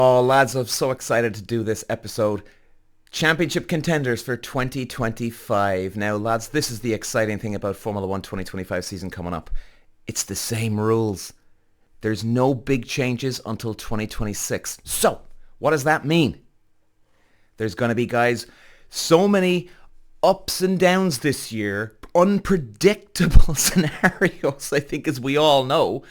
Oh, lads, I'm so excited to do this episode. Championship contenders for 2025. Now, lads, this is the exciting thing about Formula 1 2025 season coming up. It's the same rules. There's no big changes until 2026. So, what does that mean? There's going to be, guys, so many ups and downs this year, unpredictable scenarios, I think, as we all know.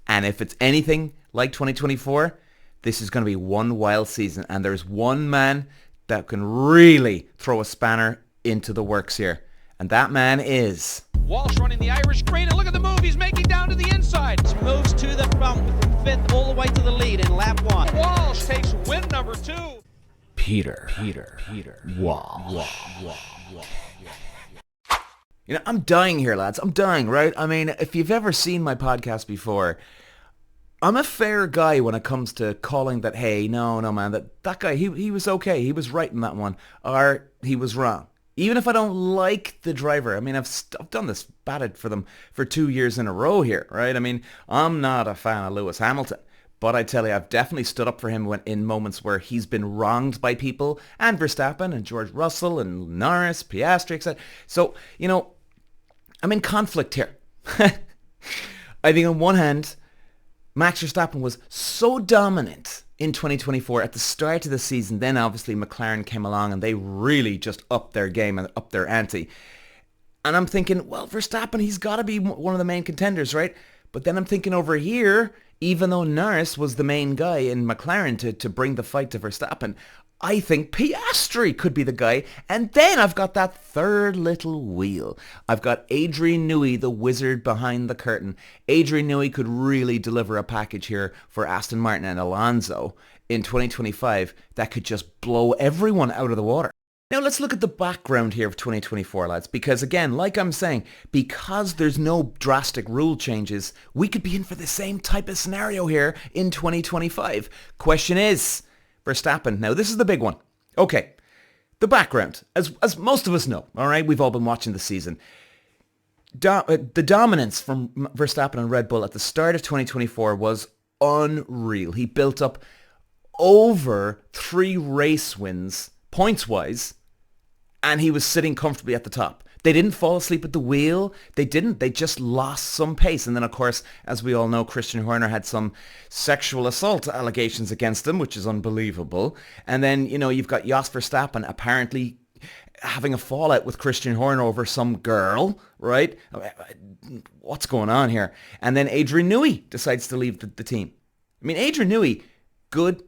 And if it's anything like 2024, this is going to be one wild season. And there's one man that can really throw a spanner into the works here. And that man is... Walsh running the Irish green, and look at the move he's making down to the inside. Moves to the front from fifth all the way to the lead in lap one. Walsh takes win number 2. Peter Walsh. You know, I'm dying here, lads. I'm dying, right? I mean, if you've ever seen my podcast before, I'm a fair guy when it comes to calling that, hey, no, man, that guy, he was okay. He was right in that one. Or he was wrong. Even if I don't like the driver. I mean, I've done this, batted for them for 2 years in a row here, right? I mean, I'm not a fan of Lewis Hamilton. But I tell you, I've definitely stood up for him in moments where he's been wronged by people, and Verstappen and George Russell and Norris, Piastri, etc. So, you know, I'm in conflict here. I think on one hand, Max Verstappen was so dominant in 2024 at the start of the season. Then obviously McLaren came along and they really just upped their game and upped their ante. And I'm thinking, well, Verstappen, he's got to be one of the main contenders, right? But then I'm thinking over here, even though Norris was the main guy in McLaren to bring the fight to Verstappen, I think Piastri could be the guy. And then I've got that third little wheel. I've got Adrian Newey, the wizard behind the curtain. Adrian Newey could really deliver a package here for Aston Martin and Alonso in 2025 that could just blow everyone out of the water. Now let's look at the background here of 2024, lads, because again, like I'm saying, because there's no drastic rule changes, we could be in for the same type of scenario here in 2025. Question is, Verstappen, now this is the big one. Okay, the background, as most of us know, all right, we've all been watching the season. The dominance from Verstappen and Red Bull at the start of 2024 was unreal. He built up over 3 race wins, points-wise, and he was sitting comfortably at the top. They didn't fall asleep at the wheel. They didn't. They just lost some pace. And then, of course, as we all know, Christian Horner had some sexual assault allegations against him, which is unbelievable. And then, you know, you've got Jos Verstappen apparently having a fallout with Christian Horner over some girl, right? What's going on here? And then Adrian Newey decides to leave the team. I mean, Adrian Newey, good,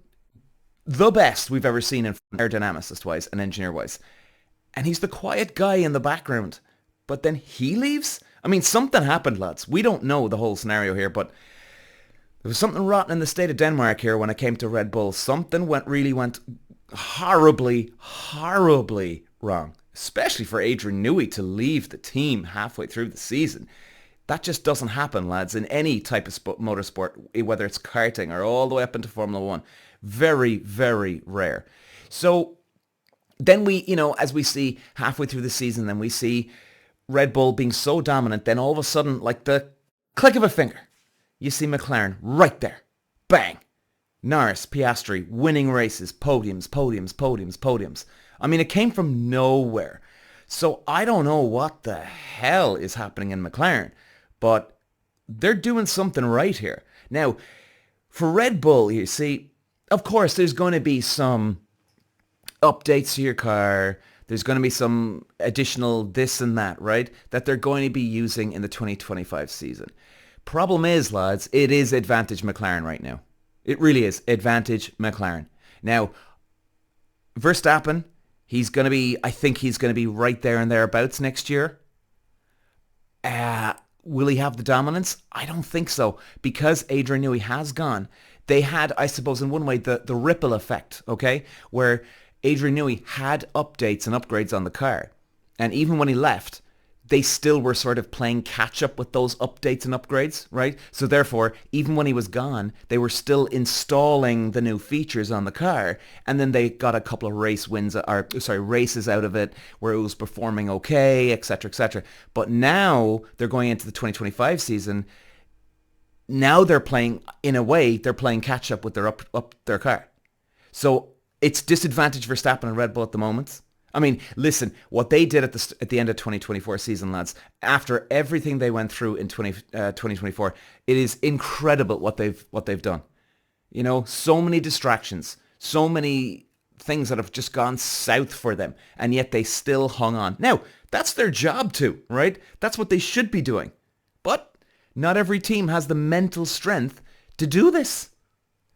the best we've ever seen in aerodynamicist-wise and engineer-wise. And he's the quiet guy in the background. But then he leaves? I mean, something happened, lads. We don't know the whole scenario here, but there was something rotten in the state of Denmark here when it came to Red Bull. Something really went horribly wrong. Especially for Adrian Newey to leave the team halfway through the season. That just doesn't happen, lads, in any type of motorsport, whether it's karting or all the way up into Formula 1. Very, very rare. So then we, you know, as we see halfway through the season, then we see Red Bull being so dominant, then all of a sudden, like the click of a finger, you see McLaren right there. Bang. Norris, Piastri, winning races, podiums. I mean, it came from nowhere. So I don't know what the hell is happening in McLaren, but they're doing something right here. Now, for Red Bull, you see, of course, there's going to be some updates to your car. There's going to be some additional this and that, right? That they're going to be using in the 2025 season. Problem is, lads, it is advantage McLaren right now. It really is advantage McLaren. Now, Verstappen, I think he's going to be right there and thereabouts next year. Will he have the dominance? I don't think so. Because Adrian Newey has gone, they had, I suppose, in one way, the ripple effect, okay? Where Adrian Newey had updates and upgrades on the car. And even when he left, they still were sort of playing catch up with those updates and upgrades, right? So therefore, even when he was gone, they were still installing the new features on the car. And then they got a couple of races out of it where it was performing okay, etc., etc. But now they're going into the 2025 season. now they're playing, in a way, they're playing catch up with their up their car. So it's disadvantage Verstappen and Red Bull at the moment. I mean, listen, what they did at the end of 2024 season, lads, after everything they went through in 2024, it is incredible what they've done. You know, so many distractions, so many things that have just gone south for them, and yet they still hung on. Now, that's their job too, right? That's what they should be doing. But not every team has the mental strength to do this.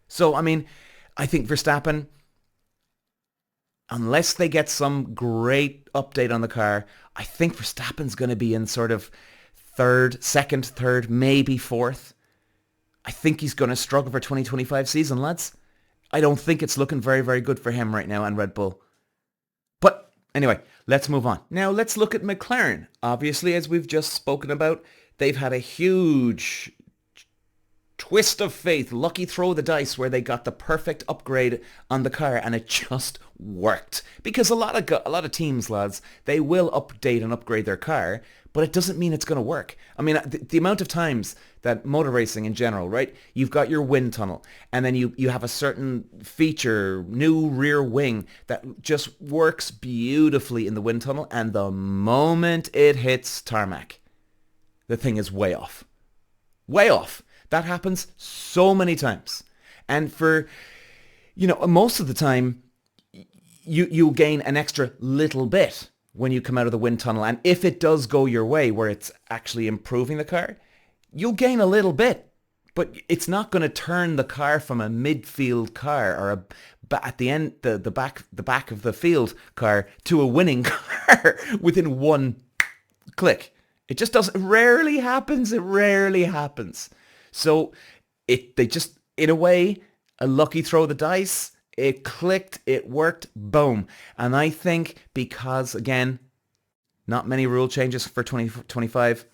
So, I mean, I think Verstappen, unless they get some great update on the car, I think Verstappen's going to be in sort of second, third, maybe fourth. I think he's going to struggle for 2025 season, lads. I don't think it's looking very, very good for him right now and Red Bull. But anyway, let's move on. Now let's look at McLaren. Obviously, as we've just spoken about, they've had a huge twist of fate, lucky throw of the dice where they got the perfect upgrade on the car and it just worked. Because a lot of teams, lads, they will update and upgrade their car, but it doesn't mean it's going to work. I mean, the amount of times that motor racing in general, right? You've got your wind tunnel and then you have a certain feature, new rear wing that just works beautifully in the wind tunnel, and the moment it hits tarmac, the thing is way off. Way off. That happens so many times. And for, most of the time, you gain an extra little bit when you come out of the wind tunnel. And if it does go your way, where it's actually improving the car, you'll gain a little bit. But it's not going to turn the car from a midfield car or at the end, the back of the field car to a winning car within one click. It just doesn't. It rarely happens. It rarely happens. So they just, in a way, a lucky throw of the dice. It clicked, it worked, boom. And I think because, again, not many rule changes for 2025,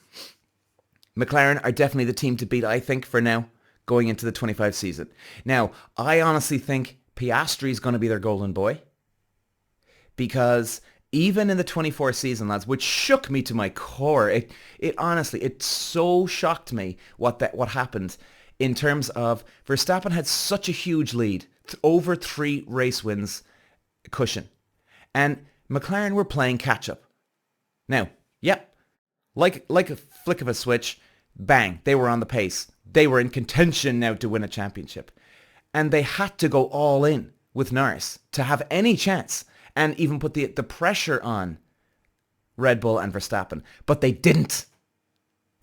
McLaren are definitely the team to beat, I think, for now, going into the 25 season. Now, I honestly think Piastri is going to be their golden boy, because even in the 24 season, lads, which shook me to my core, it honestly, it so shocked me what happened in terms of Verstappen had such a huge lead, over 3 race wins cushion, and McLaren were playing catch up. Now, yep, like a flick of a switch, bang, they were on the pace. They were in contention now to win a championship, and they had to go all in with Norris to have any chance, and even put the pressure on Red Bull and Verstappen. But they didn't.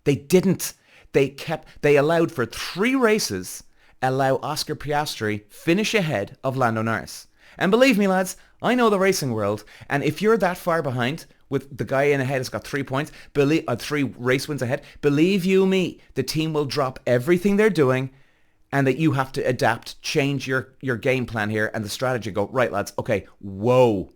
They didn't. They allowed for 3 races, allow Oscar Piastri finish ahead of Lando Norris. And believe me, lads, I know the racing world, and if you're that far behind with the guy in ahead has got 3 points, 3 race wins ahead, believe you me, the team will drop everything they're doing, and that you have to adapt, change your game plan here and the strategy. Go, right, lads, okay, whoa.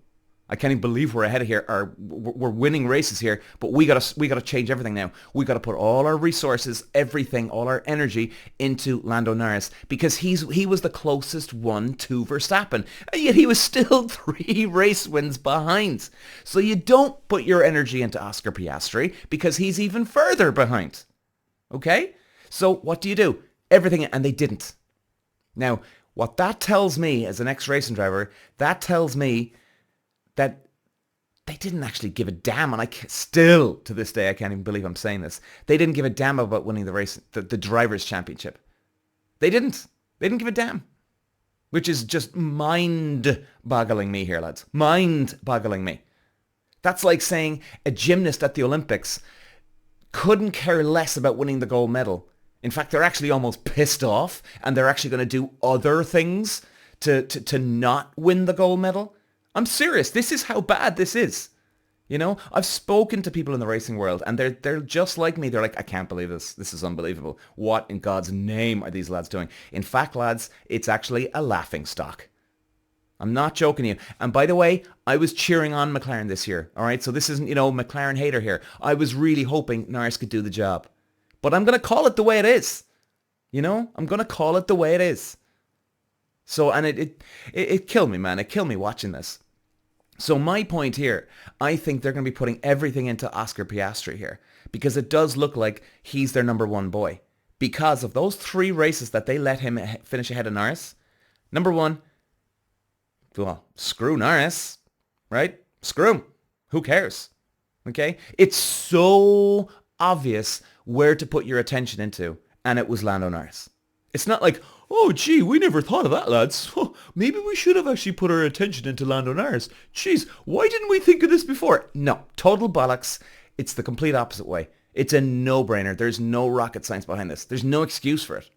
I can't even believe we're ahead of here, or we're winning races here, but we gotta change everything now. We gotta put all our resources, everything, all our energy into Lando Norris, because he was the closest one to Verstappen, and yet he was still 3 race wins behind. So you don't put your energy into Oscar Piastri because he's even further behind. Okay? So what do? Everything, and they didn't. Now, what that tells me as an ex-racing driver, that tells me that they didn't actually give a damn, and still, to this day, I can't even believe I'm saying this. They didn't give a damn about winning the race, the Drivers' Championship. They didn't. They didn't give a damn. Which is just mind-boggling me here, lads. Mind-boggling me. That's like saying a gymnast at the Olympics couldn't care less about winning the gold medal. In fact, they're actually almost pissed off, and they're actually going to do other things to not win the gold medal. I'm serious. This is how bad this is. I've spoken to people in the racing world, and they're just like me. They're like, I can't believe this. This is unbelievable. What in God's name are these lads doing? In fact, lads, it's actually a laughing stock. I'm not joking you. And by the way, I was cheering on McLaren this year. All right, so this isn't, McLaren hater here. I was really hoping Norris could do the job. But I'm going to call it the way it is. I'm going to call it the way it is. So, and it killed me, man. It killed me watching this. So my point here, I think they're going to be putting everything into Oscar Piastri here, because it does look like he's their number 1 boy. because of those 3 races that they let him finish ahead of Norris. Number one, well, screw Norris, right? Screw him. Who cares? Okay? It's so obvious where to put your attention into, and it was Lando Norris. It's not like, oh, gee, we never thought of that, lads. Oh, maybe we should have actually put our attention into Lando Norris. Jeez, why didn't we think of this before? No, total bollocks. It's the complete opposite way. It's a no-brainer. There's no rocket science behind this. There's no excuse for it.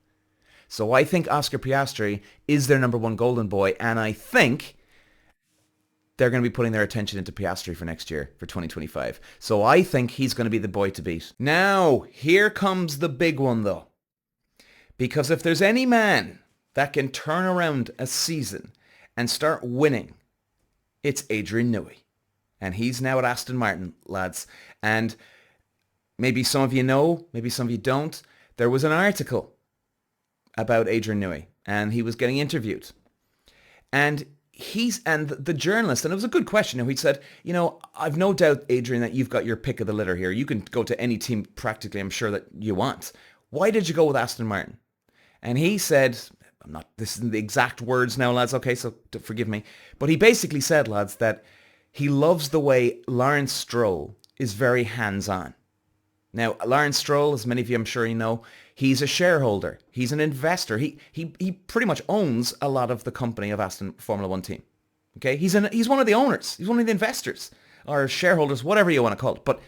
So I think Oscar Piastri is their number one golden boy, and I think they're going to be putting their attention into Piastri for next year, for 2025. So I think he's going to be the boy to beat. Now, here comes the big one, though. Because if there's any man that can turn around a season and start winning, it's Adrian Newey. And he's now at Aston Martin, lads. And maybe some of you know, maybe some of you don't. There was an article about Adrian Newey, and he was getting interviewed. And the journalist, and it was a good question. He said, I've no doubt, Adrian, that you've got your pick of the litter here. You can go to any team practically, I'm sure, that you want. Why did you go with Aston Martin? And he said, this isn't the exact words now, lads, okay, so forgive me. But he basically said, lads, that he loves the way Lawrence Stroll is very hands-on. Now, Lawrence Stroll, as many of you I'm sure you know, he's a shareholder. He's an investor. He pretty much owns a lot of the company of Aston Formula One team. Okay, he's one of the owners. He's one of the investors or shareholders, whatever you want to call it. But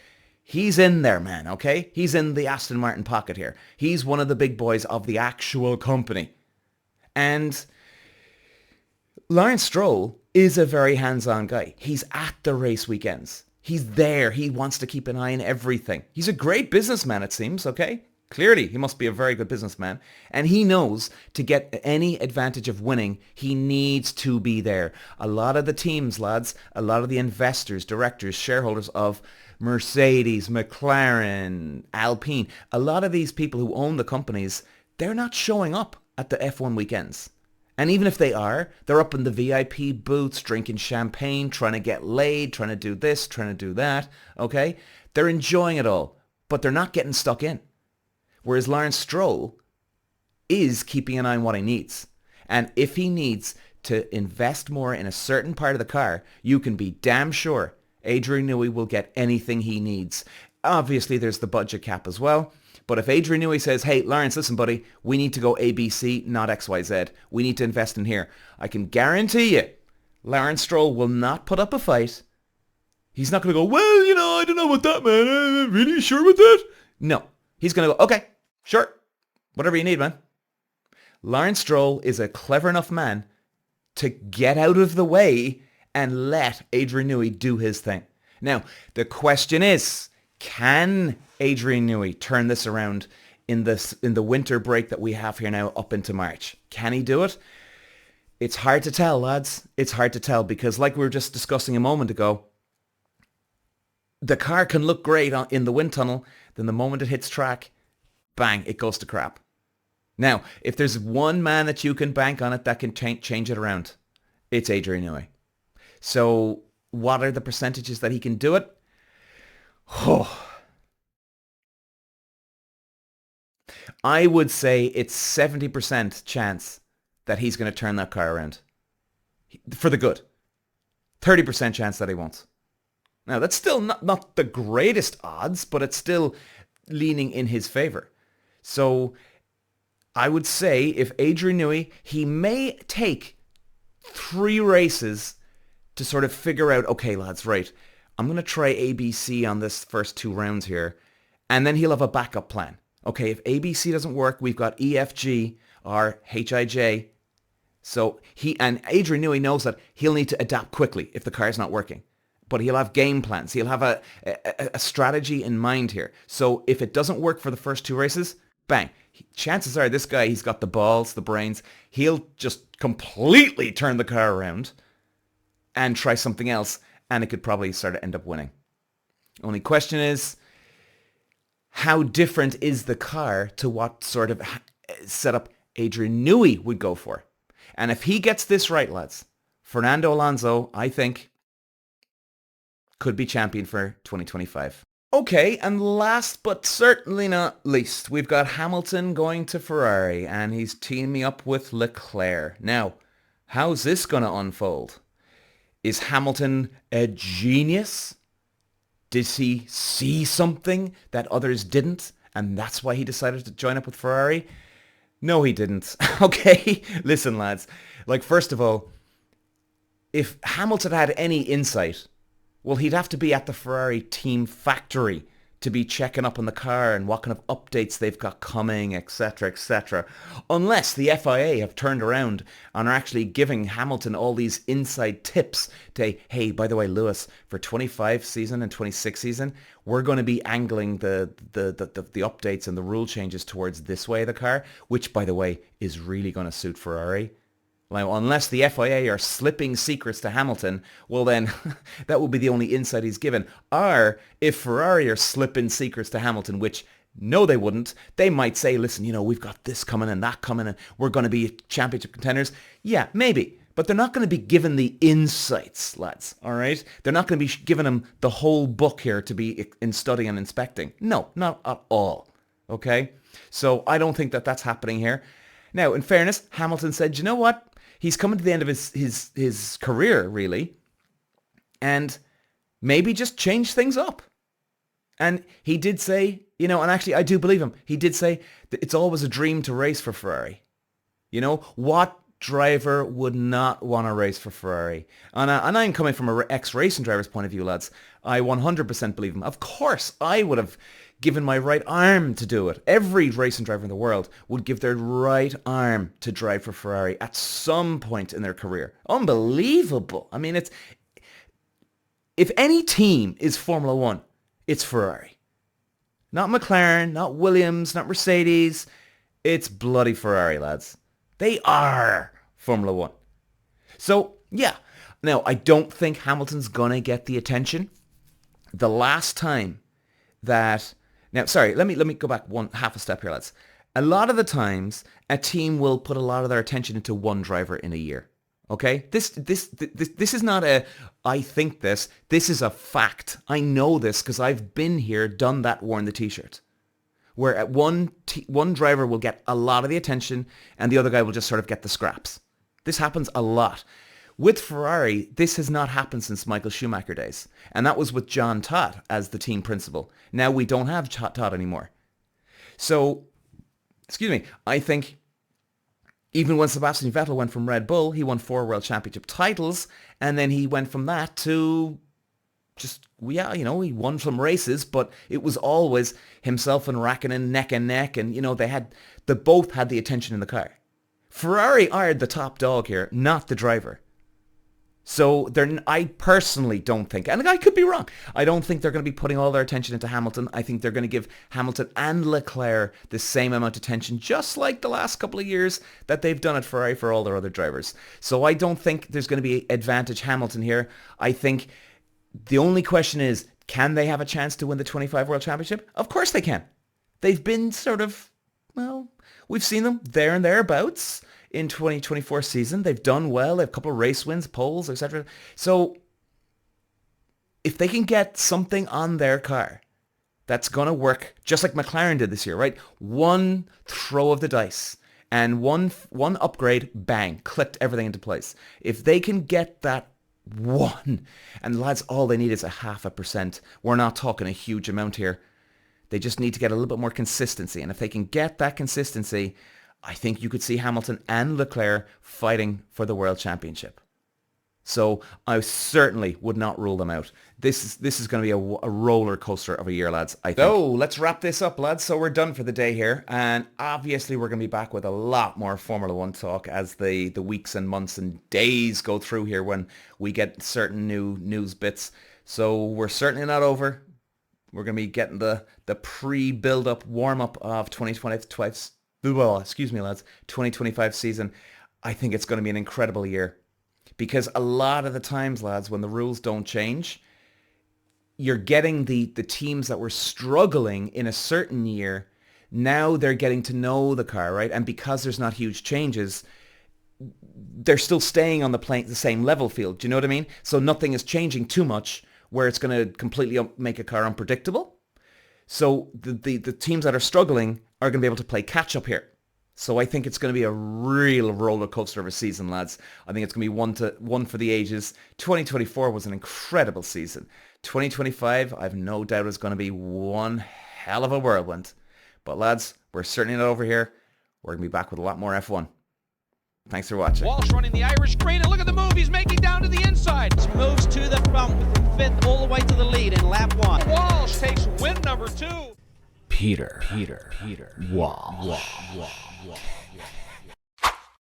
he's in there, man, okay? He's in the Aston Martin pocket here. He's one of the big boys of the actual company. And Lawrence Stroll is a very hands-on guy. He's at the race weekends. He's there. He wants to keep an eye on everything. He's a great businessman, it seems, okay? Clearly, he must be a very good businessman. And he knows to get any advantage of winning, he needs to be there. A lot of the teams, lads, a lot of the investors, directors, shareholders of Mercedes, McLaren, Alpine, a lot of these people who own the companies, they're not showing up at the F1 weekends. And even if they are, they're up in the VIP booths, drinking champagne, trying to get laid, trying to do this, trying to do that, okay? They're enjoying it all, but they're not getting stuck in. Whereas Lawrence Stroll is keeping an eye on what he needs. And if he needs to invest more in a certain part of the car, you can be damn sure Adrian Newey will get anything he needs. Obviously, there's the budget cap as well. But if Adrian Newey says, hey, Lawrence, listen, buddy, we need to go ABC, not XYZ. We need to invest in here. I can guarantee you, Lawrence Stroll will not put up a fight. He's not going to go, well, I don't know about that, man. Really sure about that? No. He's going to go, okay, sure. Whatever you need, man. Lawrence Stroll is a clever enough man to get out of the way and let Adrian Newey do his thing. Now, the question is, can Adrian Newey turn this around in the winter break that we have here now up into March? Can he do it? It's hard to tell, lads. It's hard to tell because like we were just discussing a moment ago, the car can look great in the wind tunnel. Then the moment it hits track, bang, it goes to crap. Now, if there's one man that you can bank on it that can change it around, it's Adrian Newey. So what are the percentages that he can do it? Oh. I would say it's 70% chance that he's going to turn that car around for the good. 30% chance that he won't. Now, that's still not the greatest odds, but it's still leaning in his favor. So I would say if Adrian Newey, he may take 3 races to sort of figure out, okay, lads, right, I'm going to try ABC on this first 2 rounds here, and then he'll have a backup plan. Okay, if ABC doesn't work, we've got EFG or HIJ. So Adrian Newey knows that he'll need to adapt quickly if the car's not working. But he'll have game plans. He'll have a strategy in mind here. So if it doesn't work for the first 2 races, bang. Chances are this guy, he's got the balls, the brains. He'll just completely turn the car around and try something else, and it could probably start to end up winning. Only question is, how different is the car to what sort of setup Adrian Newey would go for? And if he gets this right, lads, Fernando Alonso, I think, could be champion for 2025. Okay, and last but certainly not least, we've got Hamilton going to Ferrari, and he's teaming up with Leclerc. Now, how's this going to unfold? Is Hamilton a genius? Did he see something that others didn't, and that's why he decided to join up with Ferrari? No, he didn't. Okay, listen, lads. Like, first of all, if Hamilton had any insight, well, he'd have to be at the Ferrari team factory to be checking up on the car and what kind of updates they've got coming, etc., etc. Unless the FIA have turned around and are actually giving Hamilton all these inside tips to, hey, by the way, Lewis, for 25 season and 26 season, we're going to be angling the updates and the rule changes towards this way of the car, which, by the way, is really going to suit Ferrari. Now, unless the FIA are slipping secrets to Hamilton, well then, that will be the only insight he's given. Or, if Ferrari are slipping secrets to Hamilton, which, no they wouldn't, they might say, listen, we've got this coming and that coming and we're going to be championship contenders. Yeah, maybe. But they're not going to be given the insights, lads, all right? They're not going to be giving them the whole book here to be in studying and inspecting. No, not at all, okay? So I don't think that that's happening here. Now, in fairness, Hamilton said, you know what? He's coming to the end of his career, really, and maybe just change things up. And he did say, and actually I do believe him, he did say that it's always a dream to race for Ferrari. What driver would not want to race for Ferrari? And I'm coming from an ex-racing driver's point of view, lads. I 100% believe him. Of course, I would have given my right arm to do it. Every racing driver in the world would give their right arm to drive for Ferrari at some point in their career. Unbelievable. I mean, if any team is Formula One, it's Ferrari. Not McLaren, not Williams, not Mercedes. It's bloody Ferrari, lads. They are Formula One. So, yeah. Now, I don't think Hamilton's going to get the attention. The last time that... Now, sorry, let me go back half a step here, lads. A lot of the times, a team will put a lot of their attention into one driver in a year. Okay? This is not I think this. This is a fact. I know this because I've been here, done that, worn the t-shirt. Where at one driver will get a lot of the attention and the other guy will just sort of get the scraps. This happens a lot. With Ferrari, this has not happened since Michael Schumacher days. And that was with John Todt as the team principal. Now we don't have Todt anymore. So, I think even when Sebastian Vettel went from Red Bull, he won 4 World Championship titles. And then he went from that to he won some races, but it was always himself and Raikkonen neck and neck. And, they both had the attention in the car. Ferrari are the top dog here, not the driver. So I personally don't think, and I could be wrong, I don't think they're going to be putting all their attention into Hamilton. I think they're going to give Hamilton and Leclerc the same amount of attention, just like the last couple of years that they've done at Ferrari for all their other drivers. So I don't think there's going to be advantage Hamilton here. I think the only question is, can they have a chance to win the 25 World Championship? Of course they can. They've been we've seen them there and thereabouts. In 2024 season, they've done well. They have a couple of race wins, poles, etc. So if they can get something on their car that's going to work, just like McLaren did this year, right? One throw of the dice and one upgrade, bang, clicked everything into place. If they can get that one, and lads, all they need is 0.5%. We're not talking a huge amount here. They just need to get a little bit more consistency. And if they can get that consistency, I think you could see Hamilton and Leclerc fighting for the World Championship. So I certainly would not rule them out. This is going to be a roller coaster of a year, lads, I think. So let's wrap this up, lads. So we're done for the day here. And obviously we're going to be back with a lot more Formula One talk as the weeks and months and days go through here when we get certain new news bits. So we're certainly not over. We're going to be getting the pre-build-up, warm-up of 2025 season. I think it's going to be an incredible year. Because a lot of the times, lads, when the rules don't change, you're getting the teams that were struggling in a certain year, now they're getting to know the car, right? And because there's not huge changes, they're still staying on the same level field. Do you know what I mean? So nothing is changing too much where it's going to completely make a car unpredictable. So the teams that are struggling are going to be able to play catch up here. So I think it's going to be a real roller coaster of a season, lads. I think it's going to be one for the ages. 2024 was an incredible season. 2025, I've no doubt is going to be one hell of a whirlwind. But lads, we're certainly not over here. We're going to be back with a lot more F1. Thanks for watching. Walsh running the Irish screen, and look at the move he's making down to the inside. Moves to the front from 5th all the way to the lead in lap 1. Walsh takes win number 2. Peter Walsh.